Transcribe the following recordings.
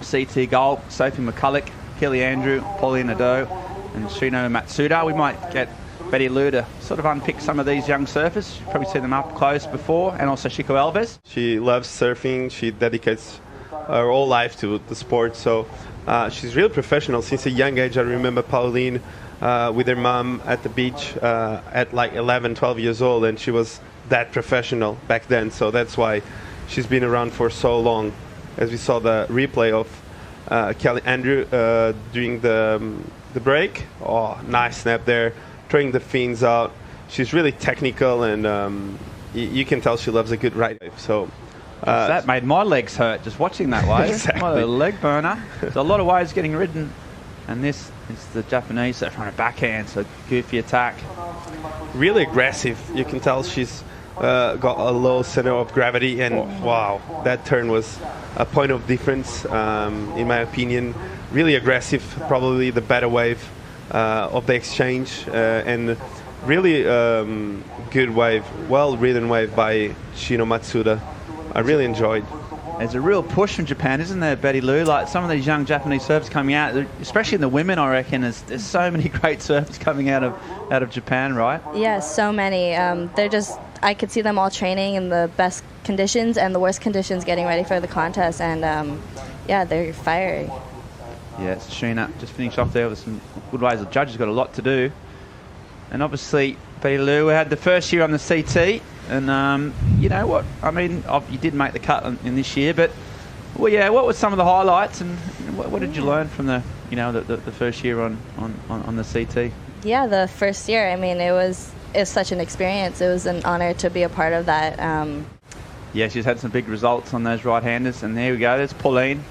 CT gold. Sophie McCulloch, Kelly Andrew, Pauline Nadeau, and Shino Matsuda. We might get Betty Lou to sort of unpick some of these young surfers. You've probably seen them up close before, and also Chico Alves. She loves surfing. She dedicates her whole life to the sport. So she's really professional since a young age. I remember Pauline with her mom at the beach at like 11, 12 years old, and she was that professional back then. So that's why she's been around for so long. As we saw the replay of Kelly Andrew during the break. Oh, nice snap there, throwing the fins out. She's really technical, and you can tell she loves a good right wave. So that made my legs hurt just watching that wave. Exactly. What a leg burner. There's a lot of waves getting ridden, and this is the Japanese surfer on a backhand, so goofy attack. Really aggressive. You can tell she's got a low center of gravity, and wow, that turn was a point of difference in my opinion. Really aggressive, probably the better wave of the exchange, and really good wave, well-ridden wave by Shino Matsuda. I really enjoyed. There's a real push from Japan, isn't there, Betty Lou? Like some of these young Japanese surfers coming out, especially in the women, I reckon, there's so many great surfers coming out of Japan, right? Yeah, so many. I could see them all training in the best conditions and the worst conditions getting ready for the contest, and yeah, they're fiery. Yeah, it's Sheena just finished off there with some good waves. The judges got a lot to do. And obviously, Betty Lou had the first year on the CT. And you know what? I mean, you did make the cut in this year, but well, yeah. What were some of the highlights, and what did you learn from the first year on the CT? Yeah, the first year. I mean, it was such an experience. It was an honor to be a part of that. Yeah, she's had some big results on those right-handers, and there we go. There's Pauline.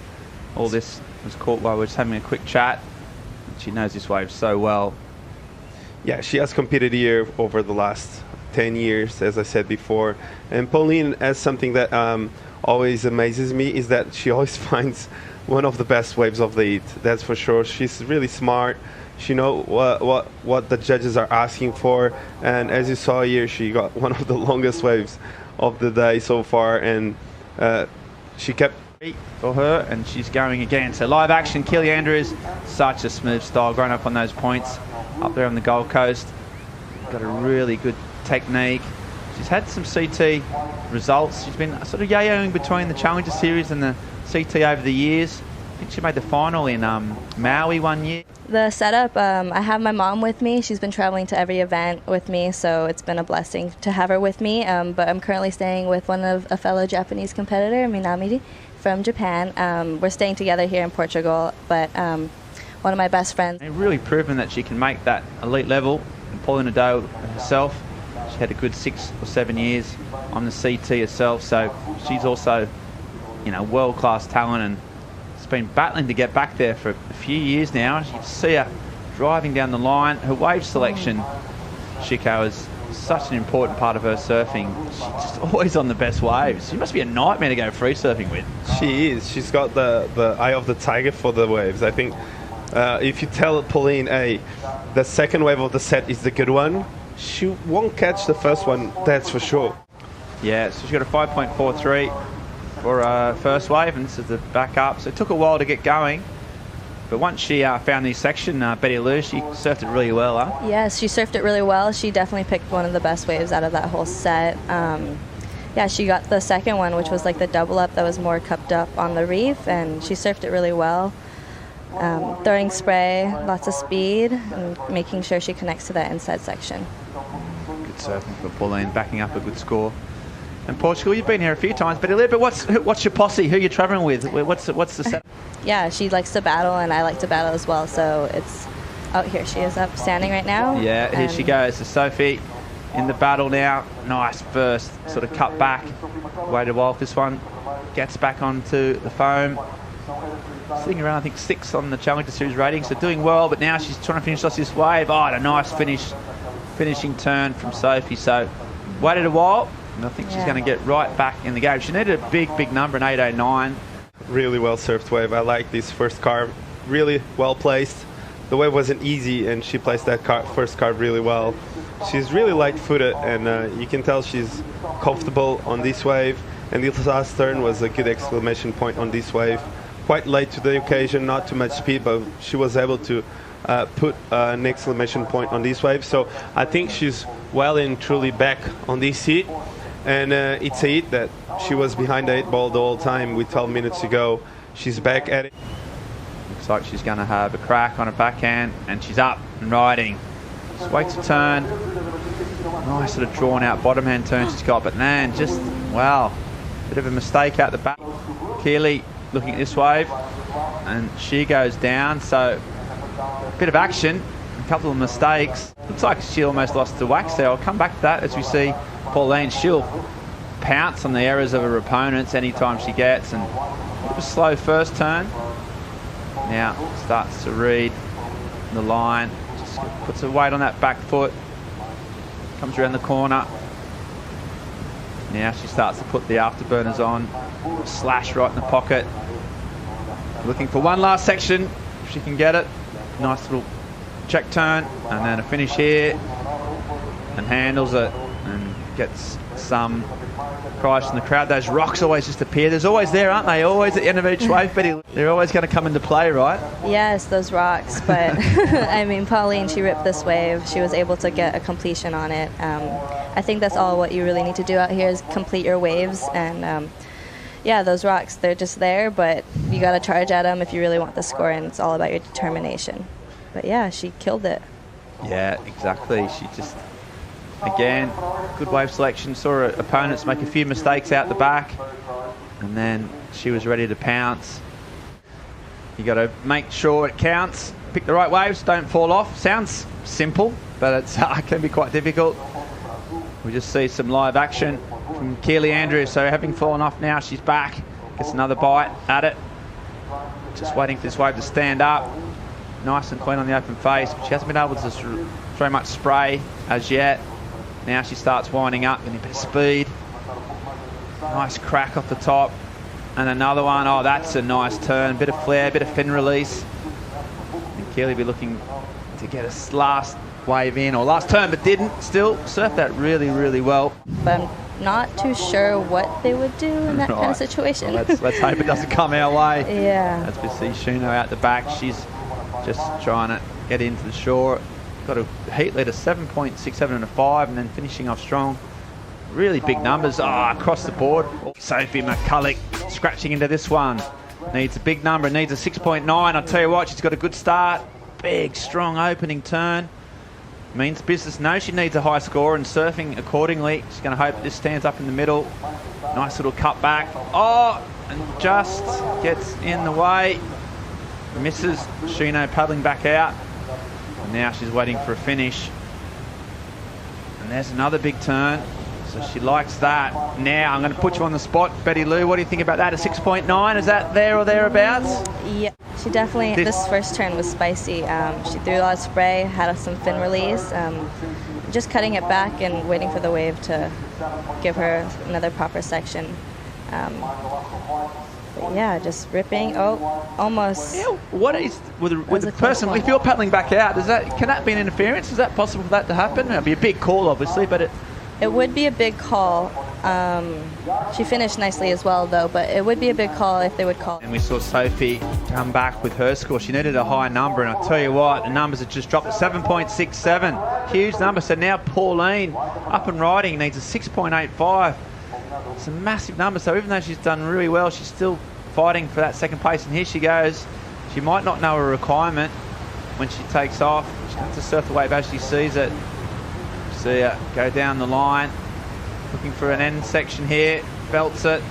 All this was caught while we were just having a quick chat. She knows this wave so well. Yeah, she has competed here over the last 10 years, as I said before. And Pauline has something that always amazes me, is that she always finds one of the best waves of the heat. That's for sure. She's really smart. She knows what the judges are asking for. And as you saw here, she got one of the longest waves of the day so far. And she kept for her, and she's going again. So live action, Kelly Andrews, such a smooth style, growing up on those points up there on the Gold Coast. Got a really good technique. She's had some CT results. She's been sort of yo-yoing between the Challenger Series and the CT over the years. I think she made the final in Maui one year. The setup, I have my mom with me. She's been traveling to every event with me, so it's been a blessing to have her with me. But I'm currently staying with a fellow Japanese competitor, Minami, from Japan. We're staying together here in Portugal, but one of my best friends. And really proven that she can make that elite level. And Pauline Nadeau herself, she had a good 6 or 7 years on the CT herself, so she's also, world-class talent, and it's been battling to get back there for a few years now. You see her driving down the line. Her wave selection, Chico, is such an important part of her surfing. She's just always on the best waves. She must be a nightmare to go free surfing with. She is. She's got the eye of the tiger for the waves. I think if you tell Pauline, hey, the second wave of the set is the good one, she won't catch the first one, that's for sure. Yeah, so she got a 5.43 for her first wave, and this is the back up. So it took a while to get going. But once she found this section, Betty Lou, she surfed it really well, huh? Yes, she surfed it really well. She definitely picked one of the best waves out of that whole set. Yeah, she got the second one, which was like the double up that was more cupped up on the reef, and she surfed it really well. Throwing spray, lots of speed, and making sure she connects to that inside section. Good surfing for Pauline, backing up a good score. And Portugal, you've been here a few times, but what's your posse? Who are you traveling with? What's the set? Yeah, she likes to battle, and I like to battle as well. So it's here she is up standing right now. Yeah, here she goes. So Sophie in the battle now. Nice first, sort of cut back. Waited a while for this one. Gets back onto the foam. Sitting around, I think, 6 on the Challenger Series rating, so doing well. But now she's trying to finish off this wave. Oh, and a nice finishing turn from Sophie. So waited a while, and I think she's going to get right back in the game. She needed a big number, an 8.09. Really well surfed wave. I like this first carve. Really well placed. The wave wasn't easy, and she placed that first carve really well. She's really light-footed, and you can tell she's comfortable on this wave. And the last turn was a good exclamation point on this wave. quite late to the occasion, not too much speed, but she was able to put an exclamation point on this wave. So I think she's well and truly back on this heat. And it's a heat that she was behind the 8 ball the whole time with 12 minutes to go. She's back at it. Looks like she's going to have a crack on her backhand, and she's up and riding. Just waits to turn. Nice sort of drawn out bottom hand turn she's got, but man, just, wow, bit of a mistake out the back. Keely looking at this wave, and she goes down, so a bit of action, a couple of mistakes. Looks like she almost lost the wax there. I'll come back to that as we see Pauline. She'll pounce on the errors of her opponents anytime she gets, and a slow first turn. Now starts to read the line, just puts her weight on that back foot, comes around the corner. Now she starts to put the afterburners on, slash right in the pocket. Looking for one last section, if she can get it. Nice little check turn, and then a finish here, and handles it, and gets some cries from the crowd. Those rocks always just appear. There's always there, aren't they? Always at the end of each wave, Betty. They're always going to come into play, right? Yes, those rocks. But I mean, Pauline, she ripped this wave. She was able to get a completion on it. I think that's all what you really need to do out here is complete your waves. And yeah, those rocks, they're just there, but you got to charge at them if you really want the score, and it's all about your determination. But yeah, she killed it. Yeah, exactly. She just, again, good wave selection. Saw her opponents make a few mistakes out the back, and then she was ready to pounce. You got to make sure it counts. Pick the right waves, don't fall off. Sounds simple, but it can be quite difficult. We just see some live action from Keely Andrews. So having fallen off now, she's back. Gets another bite at it. Just waiting for this wave to stand up. Nice and clean on the open face. But she hasn't been able to throw much spray as yet. Now she starts winding up, getting a bit of speed. Nice crack off the top. And another one. Oh, that's a nice turn. Bit of flare, bit of fin release. And Keely be looking to get a last wave in, or last turn, but didn't. Still surfed that really, really well. But I'm not too sure what they would do in that kind of situation. Well, let's hope it doesn't come our way. Yeah. As we see Shino out the back, she's just trying to get into the shore. Got a heat lead of 7.67 and a 5, and then finishing off strong. Really big numbers across the board. Sophie McCulloch scratching into this one. Needs a big number, needs a 6.9. I'll tell you what, she's got a good start. Big, strong opening turn. Means business. No, she needs a high score, and surfing accordingly. She's going to hope this stands up in the middle. Nice little cut back. Oh, and just gets in the way. Misses. Shino paddling back out. And now she's waiting for a finish. And there's another big turn. So she likes that. Now I'm going to put you on the spot, Betty Lou. What do you think about that? A 6.9? Is that there or thereabouts? Yeah, she definitely, this first turn was spicy. She threw a lot of spray, had some fin release. Just cutting it back and waiting for the wave to give her another proper section. But yeah, just ripping. Oh, almost. Yeah, what is with the person? If you're paddling back out, can that be an interference? Is that possible for that to happen? It'd be a big call, obviously, but it would be a big call. She finished nicely as well, though, but it would be a big call if they would call. And we saw Sophie come back with her score. She needed a high number, and I'll tell you what, the numbers have just dropped to 7.67. Huge number. So now Pauline, up and riding, needs a 6.85. It's a massive number. So even though she's done really well, she's still fighting for that second place. And here she goes. She might not know her requirement when she takes off. She's going to surf the wave as she sees it. See her go down the line, looking for an end section here, belts it,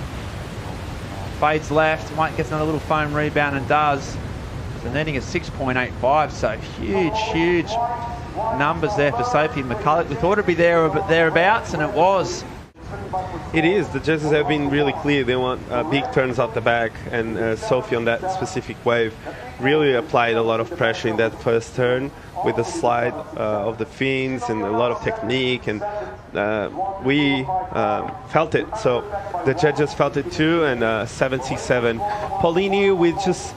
fades left, might get another little foam rebound, and does. So needing a 6.85, so huge numbers there for Sophie McCulloch. We thought it'd be there or thereabouts, and it was. It is. The judges have been really clear. They want big turns off the back, and Sophie on that specific wave really applied a lot of pressure in that first turn with the slide of the fins and a lot of technique, and we felt it. So the judges felt it too, and 7.67. Pauline with just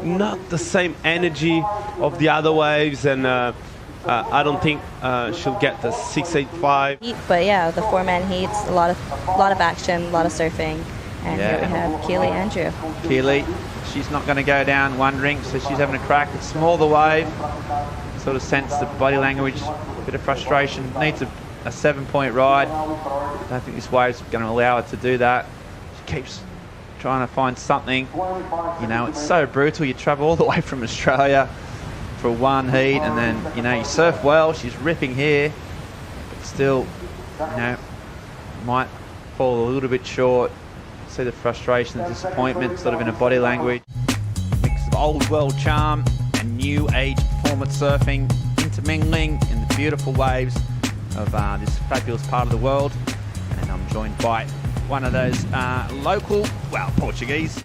not the same energy of the other waves, and I don't think she'll get the 6.85. But yeah, the 4-man heats, a lot of action, a lot of surfing, and here we have Keely Andrew. Keely she's not going to go down wondering, so she's having a crack. It's small, the wave. Sort of sense the body language, a bit of frustration. Needs a 7-point ride. I don't think this wave's going to allow her to do that. She keeps trying to find something. You know, it's so brutal. You travel all the way from Australia for one heat, and then, you know, you surf well. She's ripping here, but still, you know, might fall a little bit short. See the frustration, the disappointment sort of in her body language. Mix of old world charm and new age performance surfing intermingling in the beautiful waves of this fabulous part of the world. And I'm joined by one of those local, well, Portuguese